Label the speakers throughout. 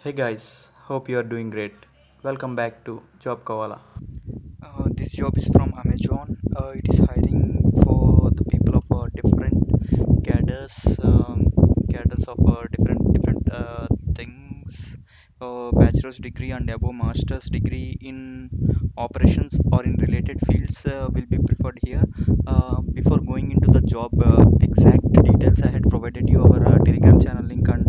Speaker 1: Hey guys, hope you are doing great. Welcome back to Job Koala.
Speaker 2: This job is from Amazon. It is hiring for the people of different cadres, cadres of different things. Bachelor's degree and above master's degree in operations or in related fields will be preferred here. Before going into the job exact details, I had provided you our Telegram channel link and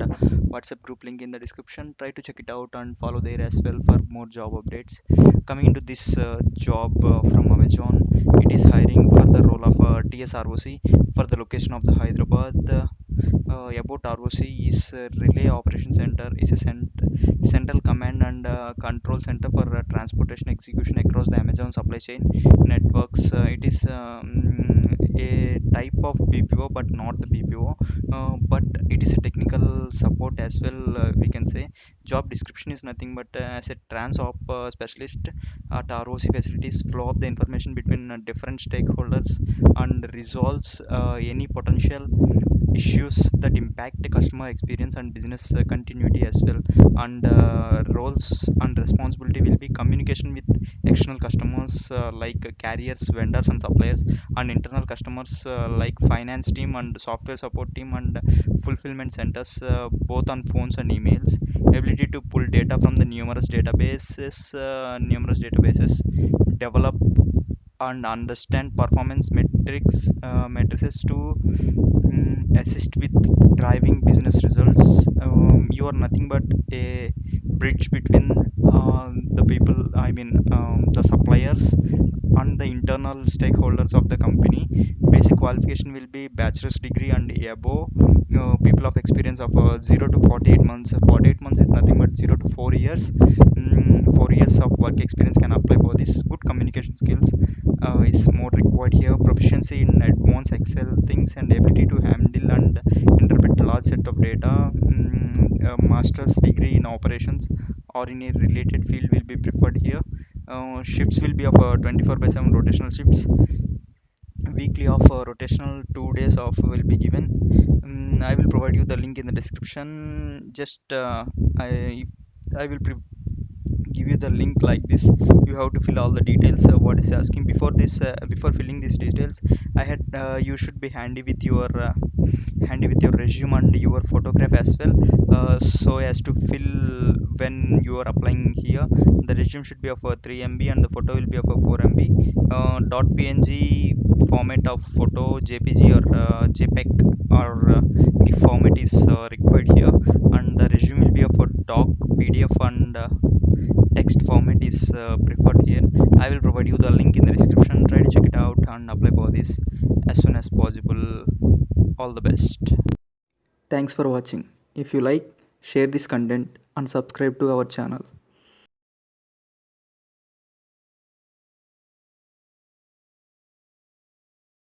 Speaker 2: WhatsApp group link in the description. Try to check it out and follow there as well for more job updates. Coming into this job from Amazon, it is hiring for the role of TSROC for the location of the Hyderabad. About ROC is Relay Operation Center is a central command and control center for transportation execution across the Amazon supply chain networks. It is a type of BPO, but not the BPO. But it is a technical support as well. We can say job description is nothing but as a trans-op specialist at ROC facilities, flow of the information between different stakeholders and resolves any potential issues that impact the customer experience and business continuity as well. And roles and responsibility will be communication with external customers like carriers, vendors, and suppliers, and internal customers like finance team and software support team and fulfillment centers, both on phones and emails. Ability to pull data from the numerous databases, develop and understand performance matrices to assist with driving business results. You are nothing but a bridge between the people, the suppliers and the internal stakeholders of the company. Basic qualification will be bachelor's degree and above. People of experience of 0 to 48 months. 48 months is nothing but 0 to 4 years. 4 years of work experience can apply for this. Good communication skills is more required here. Proficiency in advanced Excel things and ability to handle and interpret large set of data. A master's degree in operations or in a related field will be preferred here. Shifts will be of 24 by 7 rotational shifts. Weekly of rotational 2 days off will be given. I will provide you the link in the description. Just I will give you the link like this. You have to fill all the details what is asking. Before filling these details, I had you should be handy with your resume and your photograph as well, so as to fill when you are applying here. The resume should be of 3 MB and the photo will be of 4 MB. .png format of photo, JPG or JPEG or GIF format is required here, and the resume will be of a doc, PDF and text format is preferred here. I will provide you the link in the description. Try to check it out and apply for this as soon as possible. All the best.
Speaker 1: Thanks for watching. If you like, share this content and subscribe to our channel.